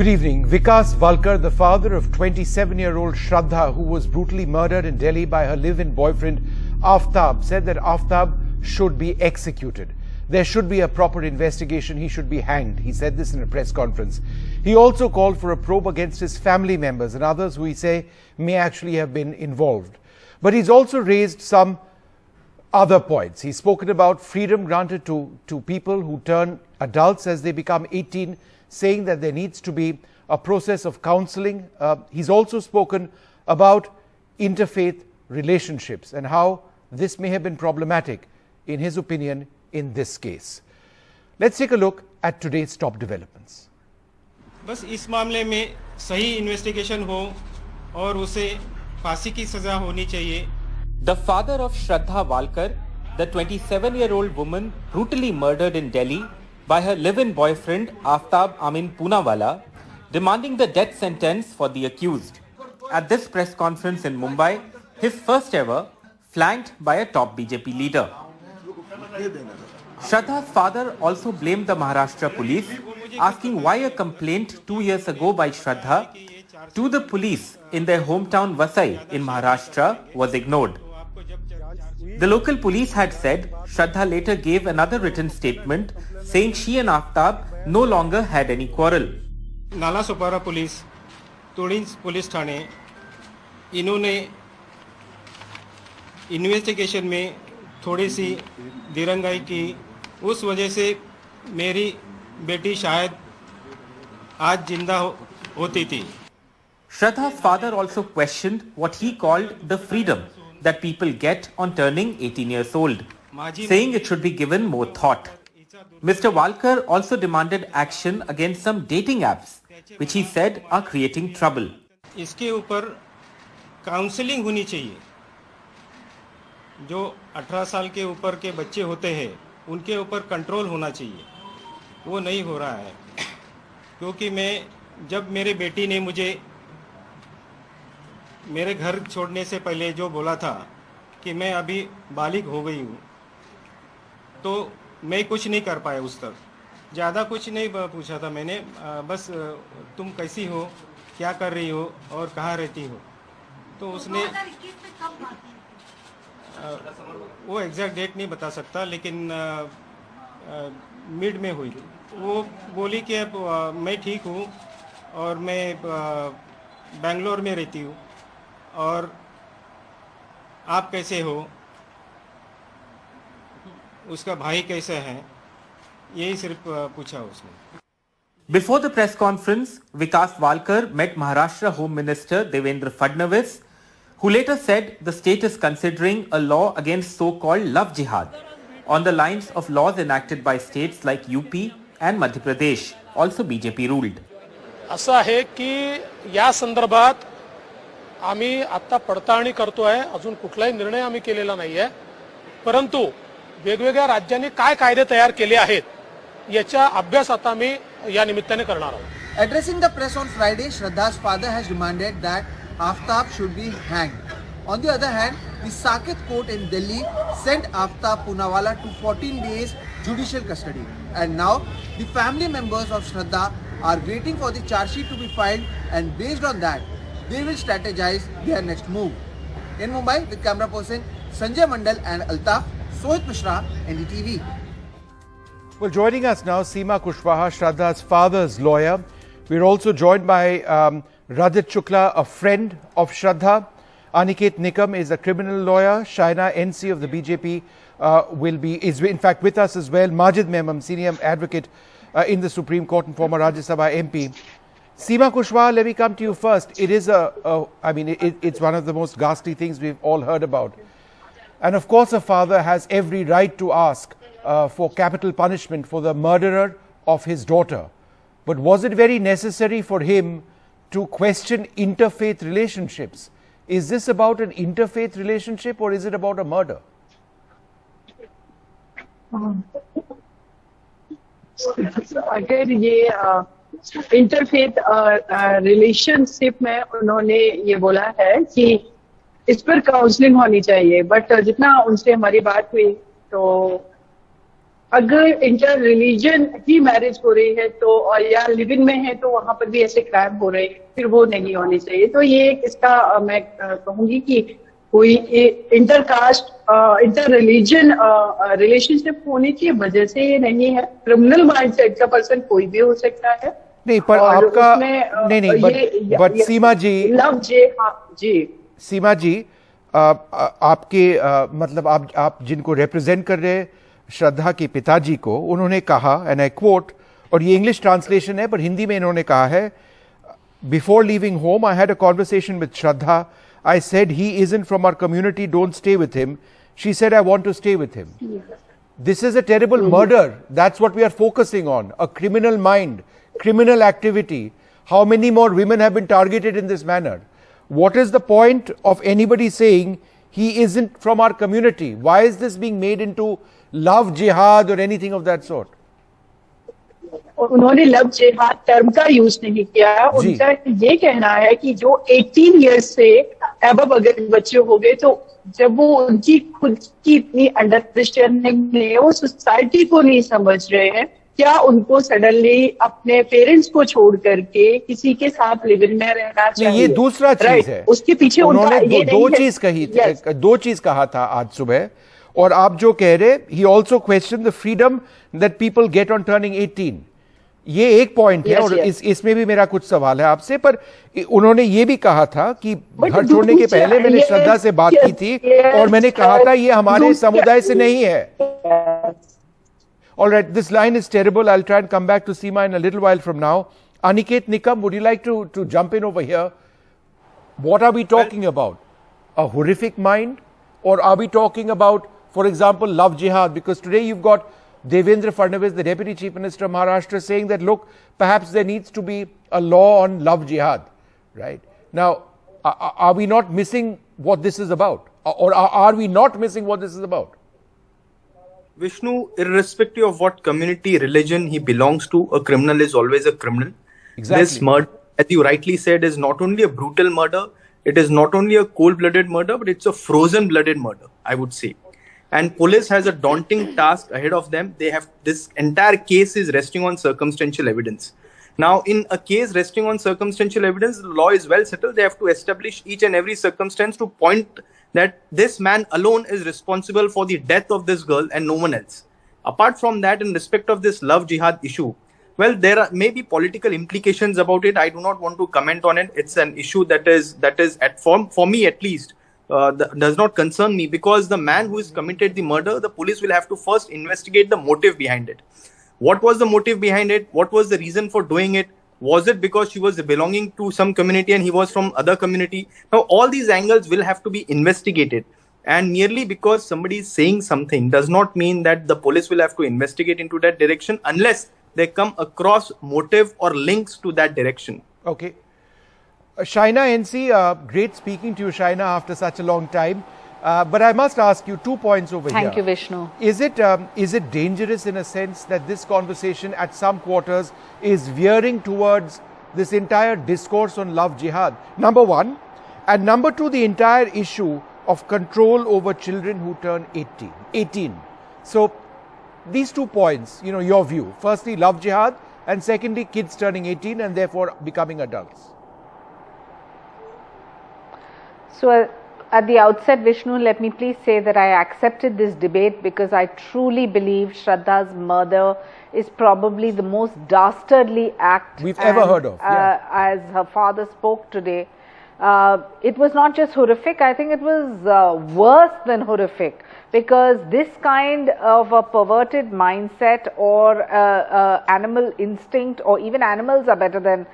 Good evening. Vikas Walkar, the father of 27-year-old Shradha, who was brutally murdered in Delhi by her live-in boyfriend Aaftab, said that Aaftab should be executed. There should be a proper investigation. He should be hanged. He said this in a press conference. He also called for a probe against his family members and others who he say may actually have been involved. But he's also raised some other points. He's spoken about freedom granted to people who turn adults as they become 18, saying that there needs to be a process of counseling. He's also spoken about interfaith relationships and how this may have been problematic, in his opinion, in this case. Let's take a look at today's top developments. बस इस मामले में सही investigation हो और उसे फांसी की सजा होनी चाहिए. The father of Shradha Walkar, the 27-year-old woman brutally murdered in Delhi by her live-in boyfriend Aaftab Amin Poonawala, demanding the death sentence for the accused. At this press conference in Mumbai, his first ever, flanked by a top BJP leader. Shradha's father also blamed the Maharashtra police, asking why a complaint 2 years ago by Shradha to the police in their hometown Vasai in Maharashtra was ignored. The local police had said Shradha later gave another written statement saying she and Aaftab no longer had any quarrel. Nala Sopara police, तोड़िंज police थाने, इन्होंने investigation में थोड़ी सी दिरंगाई की. उस वजह से मेरी बेटी शायद आज जिंदा होती थी. Shradha's father also questioned what he called the freedom that people get on turning 18 years old, saying it should be given more thought. Mr. Walkar also demanded action against some dating apps, which he said are creating trouble. इसके ऊपर counselling होनी चाहिए. जो 18 साल के ऊपर के बच्चे होते हैं उनके ऊपर कंट्रोल होना चाहिए. वो नहीं हो रहा है, क्योंकि जब मेरे बेटी ने मुझे मेरे घर छोड़ने से पहले जो बोला था कि मैं अभी बालिग हो गई हूँ, तो मैं कुछ नहीं कर पाया. उस तक ज़्यादा कुछ नहीं पूछा था मैंने. बस तुम कैसी हो, क्या कर रही हो और कहाँ रहती हो. तो उसने वो एग्जैक्ट डेट नहीं बता सकता, लेकिन मिड में हुई थी. वो बोली कि मैं ठीक हूँ और मैं बेंगलोर में रहती हूँ और आप कैसे हो, उसका भाई कैसा है, यही सिर्फ पूछा उसने. Before the press conference, Vikas Walkar met Maharashtra Home Minister Devendra Fadnavis, who later said the state is considering a law against so-called love-jihad, on the lines of laws enacted by states like UP and Madhya Pradesh, also BJP ruled. असं आहे की या संदर्भात आम्ही आता पडताळणी करतोय. अजून कुठलाही निर्णय आम्ही केलेला नाहीये, परंतु वेगवेगळ्या राज्यांनी काय कायदे तयार केले आहेत याचा अभ्यास आता आम्ही या निमित्ताने करणार आहोत. Addressing the press on Friday, Shraddha's father has demanded that Aaftab should be hanged. On the other hand, the Saket court in Delhi sent Aaftab Poonawala to 14 days judicial custody. And now, the family members of Shradha are waiting for the charge sheet to be filed, and based on that, they will strategize their next move. In Mumbai, with camera person Sanjay Mandal and Altaf, Sohit Mishra, NDTV. Well, joining us now, Seema Kushwaha, Shradha's father's lawyer. We're also joined by Radhit Shukla, a friend of Shradha. Aniket Nikam is a criminal lawyer. Shaina NC of the BJP is in fact with us as well. Majid Memam, senior advocate in the Supreme Court and former Rajya Sabha MP. Seema Kushwaha, let me come to you first. It is it's one of the most ghastly things we've all heard about. And of course, a father has every right to ask for capital punishment for the murderer of his daughter. But was it very necessary for him to question interfaith relationships? Is this about an interfaith relationship or is it about a murder? अगर ये interfaith relationship में उन्होंने ये बोला है कि इस पर काउंसलिंग होनी चाहिए, बट जितना उनसे हमारी बात हुई तो अगर इंटर रिलीजन ही मैरिज हो रही है तो और या लिव इन में है तो वहां पर भी ऐसे क्राइम हो रहे हैं, फिर वो नहीं होनी चाहिए। तो ये इसका मैं कहूंगी कि कोई इंटरकास्ट इंटर रिलीजन रिलेशनशिप होने की वजह से ये नहीं है। क्रिमिनल माइंडसेट का पर्सन कोई भी हो सकता है। नहीं, पर आपका नहीं, बट सीमा जी, लव जे, हाँ जी, सीमा जी, आपके मतलब आप जिनको रिप्रेजेंट कर रहे हैं श्रद्धा के पिताजी को, उन्होंने कहा, एंड आई कोट, और ये इंग्लिश ट्रांसलेशन है पर हिंदी में इन्होंने कहा है, before leaving home I had a conversation with Shraddha, I said he isn't from our community, don't stay with him. She said I want to stay with him. This is a terrible murder. That's what we are focusing on. A criminal mind, criminal activity. How many more women have been targeted in this manner? What is the point of anybody saying he isn't from our community? Why is this being made into love jihad or anything of that sort? उन्होंने love जिहाद term का use नहीं किया है। उनका ये कहना है कि जो 18 इयर्स से अबव अगर बच्चे हो गए तो जब वो उनकी खुद की इतनी अंडरस्टैंडिंग नहीं है, वो सोसाइटी को नहीं समझ रहे हैं, क्या उनको सडनली अपने पेरेंट्स को छोड़ करके किसी के साथ लिव इन में रहना चाहिए? ये दूसरा चीज है। उसके पीछे उन्होंने दो चीज कही, दो चीज कहा था आज सुबह, और आप जो कह रहे, he also question the freedom that people get on turning 18। ये एक पॉइंट है, और इसमें भी मेरा कुछ सवाल है आपसे। पर उन्होंने ये भी कहा था कि घर छोड़ने के पहले मैंने श्रद्धा से बात की थी और मैंने कहा था ये हमारे समुदाय से नहीं है। All right, this line is terrible. I'll try and come back to Seema in a little while from now. Aniket Nikam, would you like to jump in over here? What are we talking about? A horrific mind? Or are we talking about, for example, love jihad? Because today you've got Devendra Fadnavis, the Deputy Chief Minister of Maharashtra, saying that, look, perhaps there needs to be a law on love jihad, right? Now, are we not missing what this is about? Or are we not missing what this is about? Vishnu, irrespective of what community, religion he belongs to, a criminal is always a criminal. Exactly. This murder, as you rightly said, is not only a brutal murder, it is not only a cold-blooded murder, but it's a frozen-blooded murder, I would say. And police has a daunting task ahead of them. They have, this entire case is resting on circumstantial evidence. Now, in a case resting on circumstantial evidence, the law is well settled. They have to establish each and every circumstance to point that this man alone is responsible for the death of this girl and no one else. Apart from that, in respect of this love jihad issue, well, there are maybe political implications about it. I do not want to comment on it. It's an issue that is for me at least, does not concern me, because the man who has committed the murder, the police will have to first investigate the motive behind it. What was the motive behind it? What was the reason for doing it? Was it because she was belonging to some community and he was from other community? Now, all these angles will have to be investigated. And merely because somebody is saying something does not mean that the police will have to investigate into that direction unless they come across motive or links to that direction. Okay. Shaina NC, great speaking to you, Shaina, after such a long time. But I must ask you 2 points over here. Thank you, Vishnu. Is it dangerous in a sense that this conversation at some quarters is veering towards this entire discourse on love jihad? Number one. And number two, the entire issue of control over children who turn 18. So these 2 points, your view. Firstly, love jihad, and secondly, kids turning 18 and therefore becoming adults. So at the outset, Vishnu, let me please say that I accepted this debate because I truly believe Shraddha's murder is probably the most dastardly act we've ever heard of. As her father spoke today. It was not just horrific, I think it was worse than horrific, because this kind of a perverted mindset or animal instinct, or even animals are better than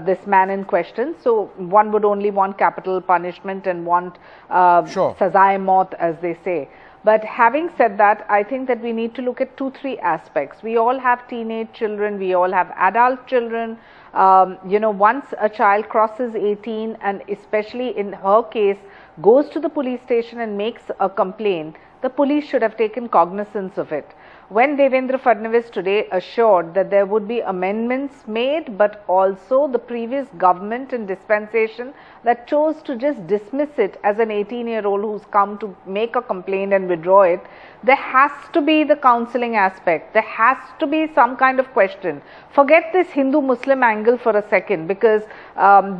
this man in question. So one would only want capital punishment and want sazae maut, as they say. But having said that, I think that we need to look at 2-3 aspects. We all have teenage children, we all have adult children. Once a child crosses 18, and especially in her case, goes to the police station and makes a complaint, the police should have taken cognizance of it. when Devendra Fadnavis today assured that there would be amendments made, but also the previous government and dispensation that chose to just dismiss it as an 18-year-old who's come to make a complaint and withdraw it, there has to be the counseling aspect. There has to be some kind of question. Forget this Hindu-Muslim angle for a second, because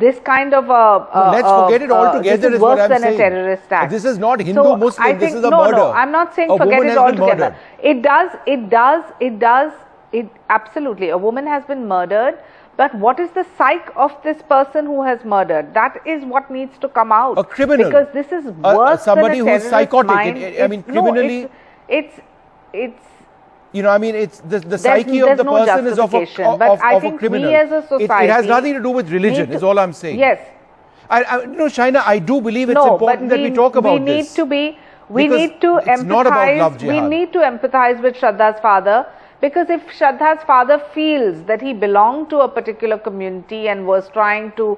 this kind of let's forget it altogether. This is worse than a terrorist act. This is not Hindu-Muslim. This is a murder. No, I'm not saying forget it altogether. It absolutely. A woman has been murdered. But what is the psyche of this person who has murdered? That is what needs to come out. A criminal. Because this is worse somebody than a who is psychotic. Mind. I mean, criminally. No, it's. You know, I mean, it's the psyche of the person is of a criminal. We as a society, it has nothing to do with religion, is all I'm saying. Yes. Shaina, I do believe it's important that we talk about this. We need to empathize. We need to empathize with Shraddha's father, because if Shraddha's father feels that he belonged to a particular community and was trying to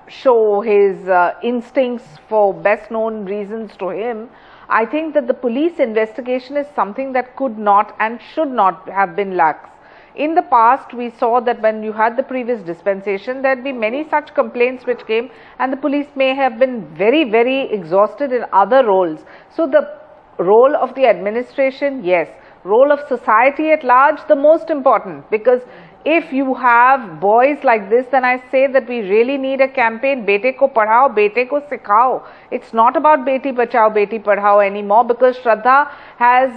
show his instincts for best known reasons to him, I think that the police investigation is something that could not and should not have been lax. In the past, we saw that when you had the previous dispensation, there would be many such complaints which came, and the police may have been very, very exhausted in other roles. So the role of the administration, yes. Role of society at large, the most important, because if you have boys like this, then I say that we really need a campaign, bete ko padhao, bete ko sikhao. It's not about beti bachao, beti padhao anymore, because Shraddha has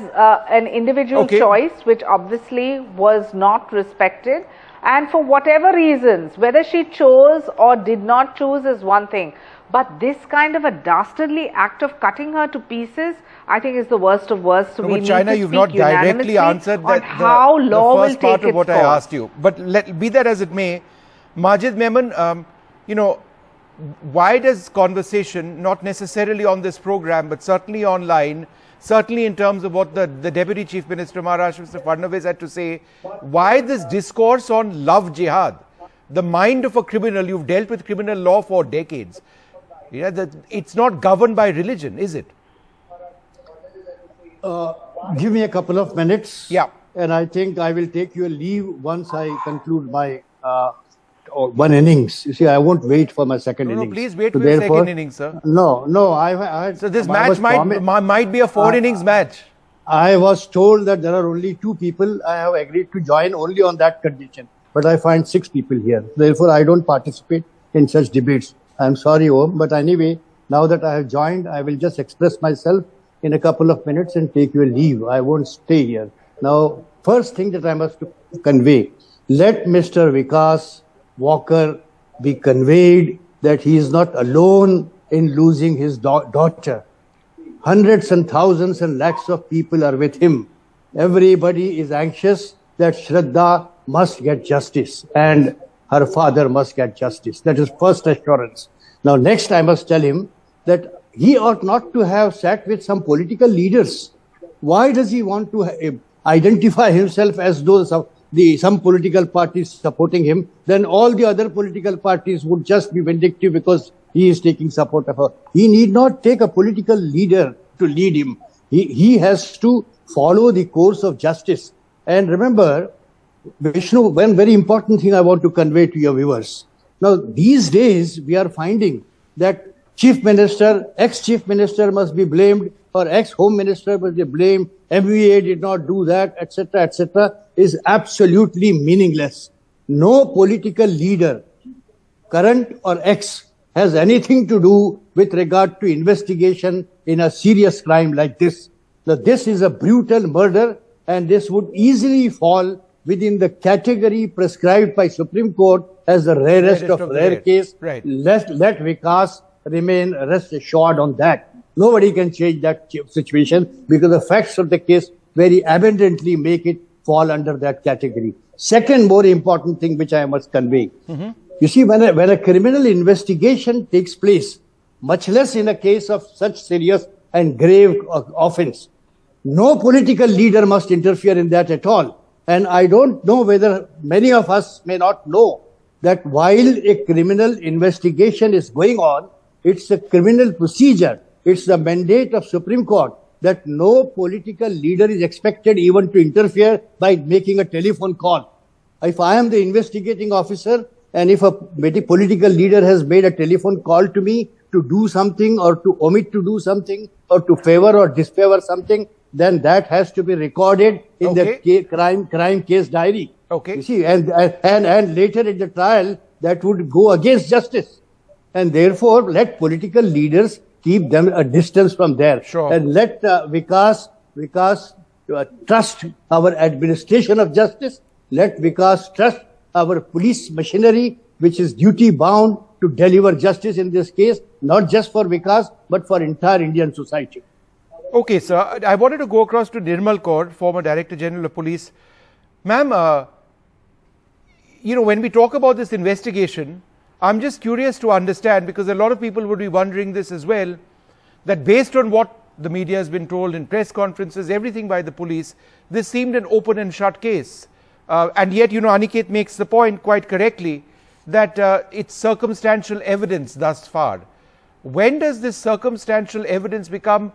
an individual choice which obviously was not respected, and for whatever reasons, whether she chose or did not choose is one thing, but this kind of a dastardly act of cutting her to pieces, I think is the worst of worst. So we need China, to you've speak not directly answered on how law the first will part take of what its I course. asked you. But be that as it may, Majid Memon, you know, why does conversation, not necessarily on this program, but certainly online, certainly in terms of what the Deputy Chief Minister of Maharashtra, Mr. Fadnavis, had to say, why this discourse on love jihad? The mind of a criminal, you've dealt with criminal law for decades. Yeah, it's not governed by religion, is it? Give me a couple of minutes. Yeah. And I think I will take your leave once I conclude my one innings. You see, I won't wait for my second innings. No, please wait for your second innings, sir. No. I so this match might be a 4 innings match. I was told that there are only 2 people. I have agreed to join only on that condition. But I find 6 people here. Therefore, I don't participate in such debates. I'm sorry, Om, but anyway, now that I have joined, I will just express myself in a couple of minutes and take your leave. I won't stay here. Now, first thing that I must convey, let Mr. Vikas Walkar be conveyed that he is not alone in losing his daughter. Hundreds and thousands and lakhs of people are with him. Everybody is anxious that Shraddha must get justice and her father must get justice. That is first assurance. Now, next I must tell him that he ought not to have sat with some political leaders. Why does he want to identify himself as though some political parties supporting him? Then all the other political parties would just be vindictive because he is taking support of her. He need not take a political leader to lead him. He has to follow the course of justice. And remember, Vishnu, one very important thing I want to convey to your viewers. Now, these days, we are finding that Chief Minister, ex-Chief Minister must be blamed, or ex-Home Minister must be blamed, MVA did not do that, etc., is absolutely meaningless. No political leader, current or ex, has anything to do with regard to investigation in a serious crime like this. Now, this is a brutal murder, and this would easily fall within the category prescribed by Supreme Court as the rarest of rare case. Right. Let Vikas remain rest assured on that. Nobody can change that situation because the facts of the case very abundantly make it fall under that category. Second more important thing which I must convey. You see, when a criminal investigation takes place, much less in a case of such serious and grave offense, no political leader must interfere in that at all. And I don't know whether many of us may not know that while a criminal investigation is going on, it's a criminal procedure. It's the mandate of Supreme Court that no political leader is expected even to interfere by making a telephone call. If I am the investigating officer and if a political leader has made a telephone call to me to do something or to omit to do something or to favor or disfavor something, then that has to be recorded in the crime case diary. Okay. You see, and later in the trial, that would go against justice. And therefore, let political leaders keep them a distance from there. Sure. And let Vikas trust our administration of justice. Let Vikas trust our police machinery, which is duty bound to deliver justice in this case, not just for Vikas, but for entire Indian society. Okay, sir. I wanted to go across to Nirmal Kaur, former Director General of Police. Ma'am, you know, when we talk about this investigation, I'm just curious to understand, because a lot of people would be wondering this as well, that based on what the media has been told in press conferences, everything by the police, this seemed an open and shut case. And yet, you know, Aniket makes the point quite correctly that it's circumstantial evidence thus far. When does this circumstantial evidence become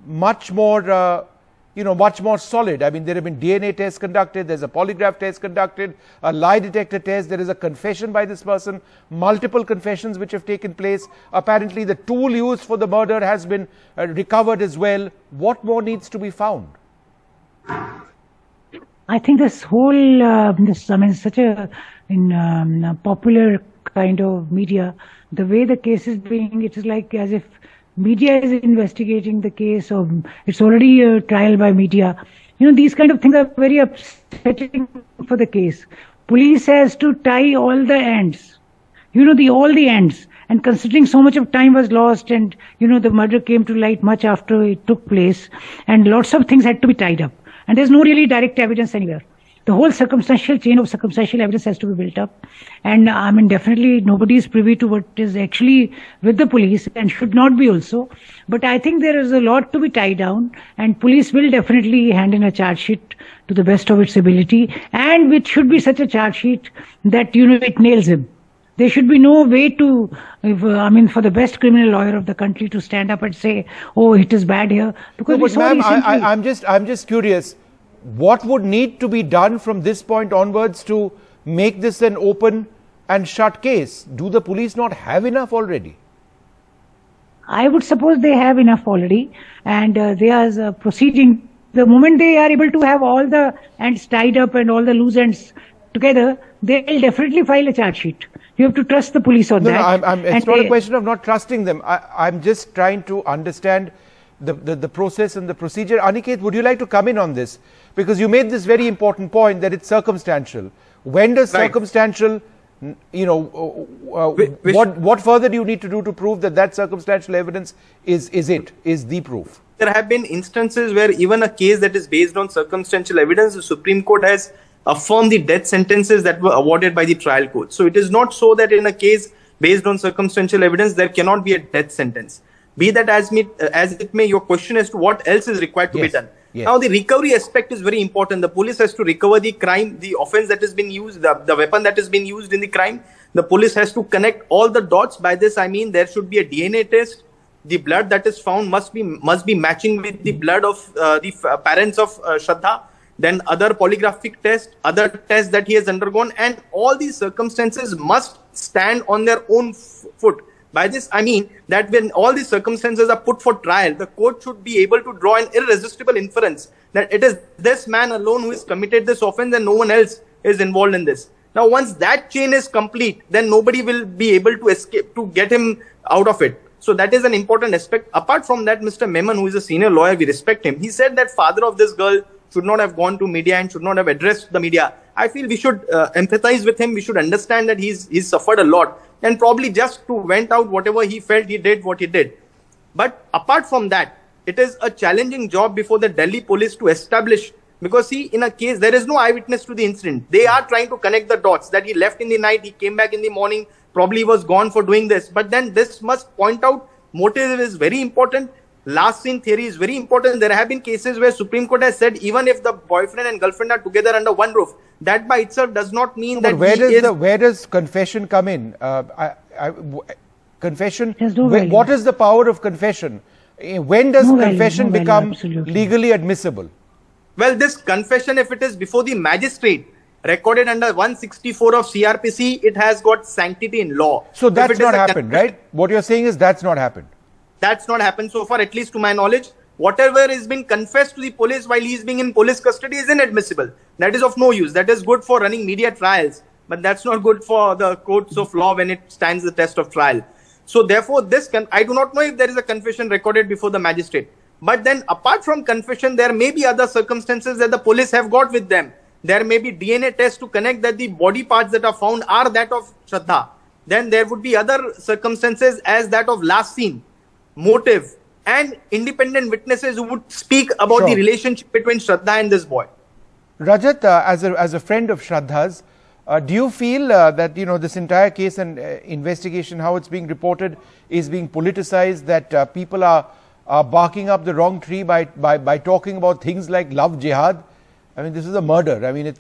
much more, much more solid? I mean, there have been DNA tests conducted, there's a polygraph test conducted, a lie detector test, there is a confession by this person, multiple confessions which have taken place. Apparently, the tool used for the murder has been recovered as well. What more needs to be found? I think this whole, such a popular kind of media, the way the case is being, it is like as if media is investigating the case, or it's already a trial by media. You know, these kind of things are very upsetting for the case. Police has to tie all the ends, all the ends. And considering so much of time was lost and, the murder came to light much after it took place, and lots of things had to be tied up. And there's no really direct evidence anywhere. The whole chain of circumstantial evidence has to be built up. And I mean, definitely nobody is privy to what is actually with the police and should not be also. But I think there is a lot to be tied down, and police will definitely hand in a charge sheet to the best of its ability. And it should be such a charge sheet that, it nails him. There should be no way to, for the best criminal lawyer of the country to stand up and say, oh, it is bad here. Because no, but ma'am, I'm just curious. What would need to be done from this point onwards to make this an open and shut case? Do the police not have enough already? I would suppose they have enough already, and they are proceeding. The moment they are able to have all the ends tied up and all the loose ends together, they will definitely file a charge sheet. You have to trust the police on that. No, it's not a question of not trusting them. I'm just trying to understand the process and the procedure. Aniket, would you like to come in on this? Because you made this very important point that it's circumstantial. When does circumstantial, what further do you need to do to prove that circumstantial evidence is the proof? There have been instances where even a case that is based on circumstantial evidence, the Supreme Court has affirmed the death sentences that were awarded by the trial court. So it is not so that in a case based on circumstantial evidence, there cannot be a death sentence. Be that as it may, your question as to what else is required to be done. Yes. Now, the recovery aspect is very important. The police has to recover the crime, the offense that has been used, the weapon that has been used in the crime. The police has to connect all the dots. By this, I mean there should be a DNA test. The blood that is found must be matching with the blood of the parents of Shradha. Then other polygraphic tests, other tests that he has undergone, and all these circumstances must stand on their own foot. By this, I mean that when all these circumstances are put for trial, the court should be able to draw an irresistible inference that it is this man alone who has committed this offense and no one else is involved in this. Now, once that chain is complete, then nobody will be able to escape, to get him out of it. So that is an important aspect. Apart from that, Mr. Memon, who is a senior lawyer, we respect him. He said that father of this girl should not have gone to media and should not have addressed the media. I feel we should empathize with him. We should understand that he's suffered a lot, and probably just to vent out whatever he felt, he did what he did. But apart from that, it is a challenging job before the Delhi police to establish, because in a case, there is no eyewitness to the incident. They are trying to connect the dots that he left in the night, he came back in the morning, probably was gone for doing this. But then this must point out motive is very important. Last seen theory is very important. There have been cases where Supreme Court has said even if the boyfriend and girlfriend are together under one roof, that by itself does not mean that where does confession come in? Confession. What is the power of confession? When does confession value, become absolutely. legally admissible? Well, this confession, if it is before the magistrate, recorded under 164 of CRPC, it has got sanctity in law. So that's not happened, right? What you're saying is that's not happened. That's not happened so far, at least to my knowledge. Whatever is being confessed to the police while he is being in police custody is inadmissible. That is of no use. That is good for running media trials, but that's not good for the courts of law when it stands the test of trial. So therefore, I do not know if there is a confession recorded before the magistrate. But then apart from confession, there may be other circumstances that the police have got with them. There may be DNA tests to connect that the body parts that are found are that of Shraddha. Then there would be other circumstances as that of last scene, motive, and independent witnesses who would speak about the relationship between Shraddha and this boy. Rajat, as a friend of Shraddha's, do you feel that this entire case and investigation, how it's being reported, is being politicized, that people are barking up the wrong tree by talking about things like love jihad? I mean, this is a murder. I mean,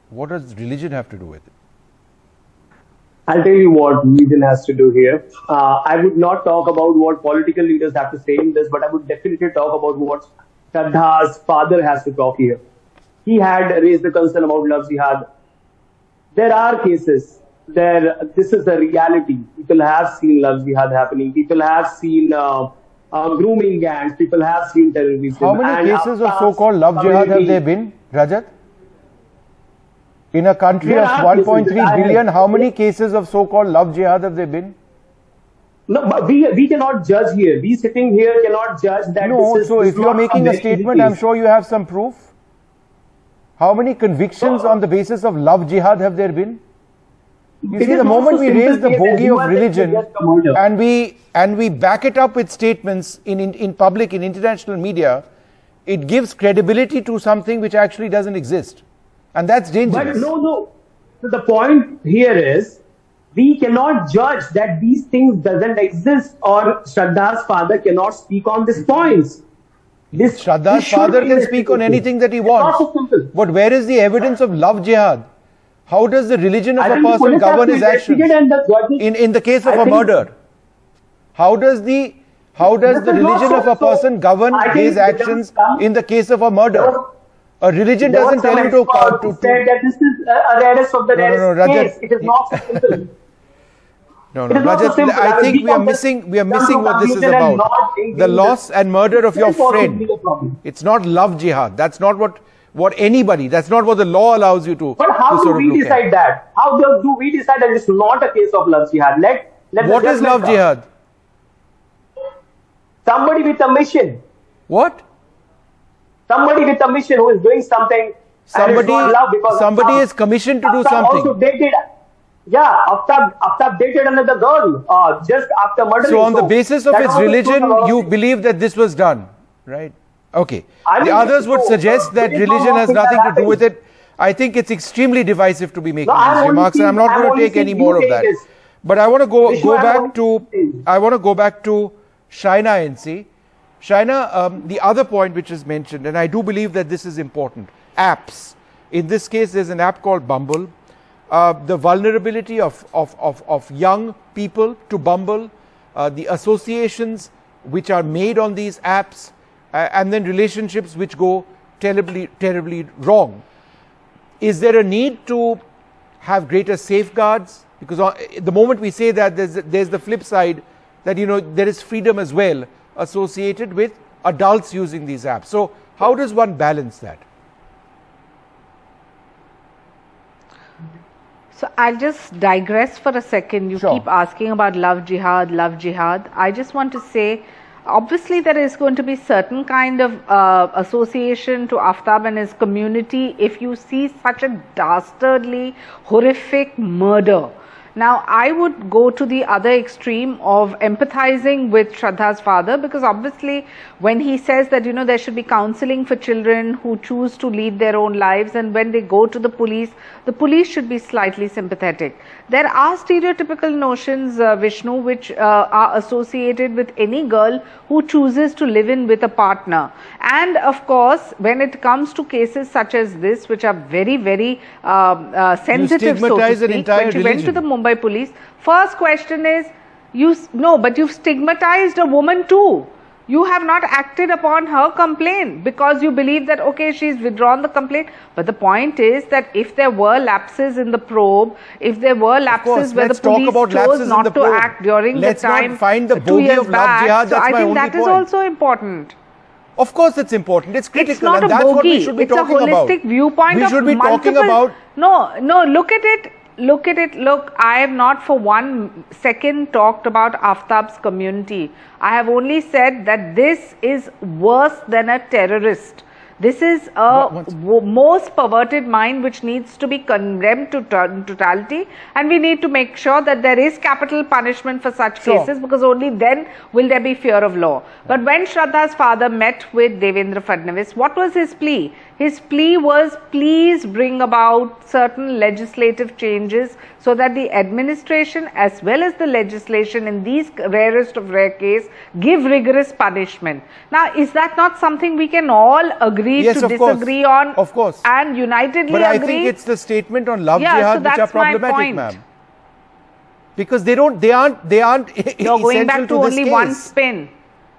what does religion have to do with it? I'll tell you what religion has to do here. I would not talk about what political leaders have to say in this, but I would definitely talk about what Shraddha's father has to talk here. He had raised the concern about love jihad. There are cases where this is the reality. People have seen love jihad happening. People have seen grooming gangs. People have seen terrorism. How many cases of so-called love jihad have there been, Rajat? In a country of 1.3 billion, how many cases of so-called love jihad have there been? No, but we cannot judge here. We sitting here cannot judge that. No, so if you are making a statement, I'm sure you have some proof. How many convictions on the basis of love jihad have there been? You see, the moment we raise the bogey of religion and we back it up with statements in public, in international media, it gives credibility to something which actually doesn't exist. And that's dangerous. But no. So the point here is, we cannot judge that these things doesn't exist, or Shraddha's father cannot speak on these points. Shraddha's father can speak on anything that he wants. But where is the evidence of love jihad? How does the religion of a person govern his actions? In the case of a murder, how does the religion of a person govern his actions in the case of a murder? A religion doesn't tell you to say that this is a rarest of the rarest case. It is not so simple. No, Rajat, I think we are missing what this is about. The loss and murder of your friend. It's not love jihad. That's not what anybody, that's not what the law allows you to. But how do we decide that? How do we decide that it's not a case of love jihad? What is love jihad? Somebody with a mission. What? Somebody with a mission who is doing something. Somebody is commissioned to do something. Also dated, Aaftab dated another girl just after murdering. So on the basis of its religion, you believe that this was done, right? Okay. The others would suggest that religion has nothing to do with it. I think it's extremely divisive to be making these remarks, and I'm not going to take any more of that. But I want to go back to Shaina NC. Shaina, the other point which is mentioned, and I do believe that this is important, apps. In this case, there's an app called Bumble. The vulnerability of young people to Bumble, the associations which are made on these apps, and then relationships which go terribly wrong. Is there a need to have greater safeguards? Because the moment we say that, there's the flip side, that there is freedom as well associated with adults using these apps. So how does one balance that? So I'll just digress for a second. You keep asking about love jihad. I just want to say, obviously there is going to be certain kind of association to Aaftab and his community if you see such a dastardly, horrific murder. Now, I would go to the other extreme of empathizing with Shraddha's father, because obviously when he says that, there should be counseling for children who choose to lead their own lives, and when they go to the police should be slightly sympathetic. There are stereotypical notions, Vishnu, which are associated with any girl who chooses to live in with a partner. And of course, when it comes to cases such as this, which are very, very sensitive, so to speak, when she went to the Mumbai police, first question is, you've stigmatized a woman too. You have not acted upon her complaint because you believe that, okay, she's withdrawn the complaint. But the point is that if there were lapses in the probe, if there were lapses where the police chose not to act during the time, let's not find the bogey of love jihad. So I think that is also important. Of course it's important. It's critical. It's not and a that's bogey. What we should be It's a talking holistic about. viewpoint we of should be multiple... talking about... No, look at it. Look at it. Look, I have not for 1 second talked about Aaftab's community. I have only said that this is worse than a terrorist. This is a most perverted mind which needs to be condemned to totality, and we need to make sure that there is capital punishment for such cases, because only then will there be fear of law. But when Shraddha's father met with Devendra Fadnavis, what was his plea? His plea was, please bring about certain legislative changes so that the administration as well as the legislation in these rarest of rare cases give rigorous punishment. Now, is that not something we can all agree to disagree on? Of course. And unitedly agree? But I think it's the statement on love jihad which are problematic, ma'am. Because they aren't You're going back to only one spin.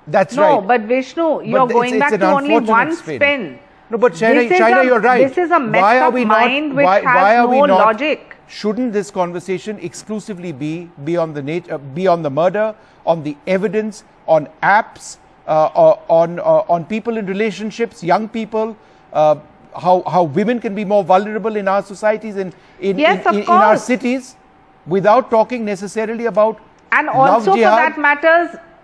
That's right. No, but Vishnu, you're going back to only one spin. No, but China, you're right. This is a messed up mind which has no logic. Shouldn't this conversation exclusively be on the murder, on the evidence, on apps, on people in relationships, young people, how women can be more vulnerable in our societies and in our cities, without talking necessarily about and also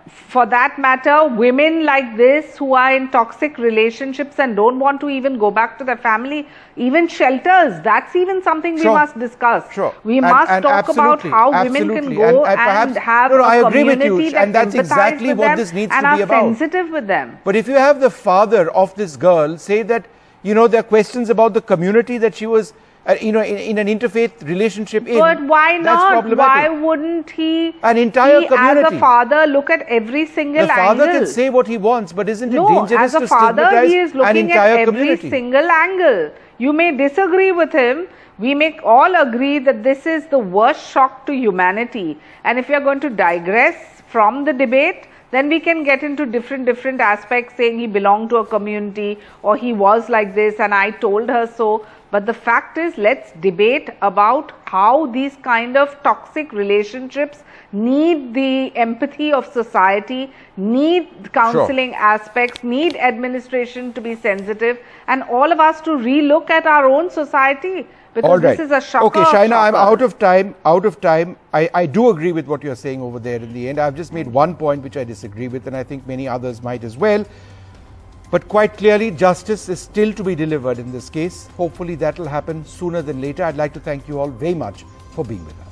for that matter, women like this who are in toxic relationships and don't want to even go back to their family, even shelters, that's even something we must discuss. We must talk about how women can go and have a community that empathizes with them and are sensitive with them. But if you have the father of this girl say that, there are questions about the community that she was in an interfaith relationship But why not? Why wouldn't he, an entire community, as a father, look at every single angle? The father can say what he wants, but isn't it dangerous to stigmatize an entire community? As a father, he is looking at every single angle. You may disagree with him. We may all agree that this is the worst shock to humanity. And if you are going to digress from the debate, then we can get into different aspects, saying he belonged to a community or he was like this and I told her so. But the fact is, let's debate about how these kind of toxic relationships need the empathy of society, need counseling aspects, need administration to be sensitive, and all of us to relook at our own society. Because this is a shocker. Okay, Shaina, I'm out of time. I do agree with what you're saying over there in the end. I've just made one point which I disagree with, and I think many others might as well. But quite clearly, justice is still to be delivered in this case. Hopefully that will happen sooner than later. I'd like to thank you all very much for being with us.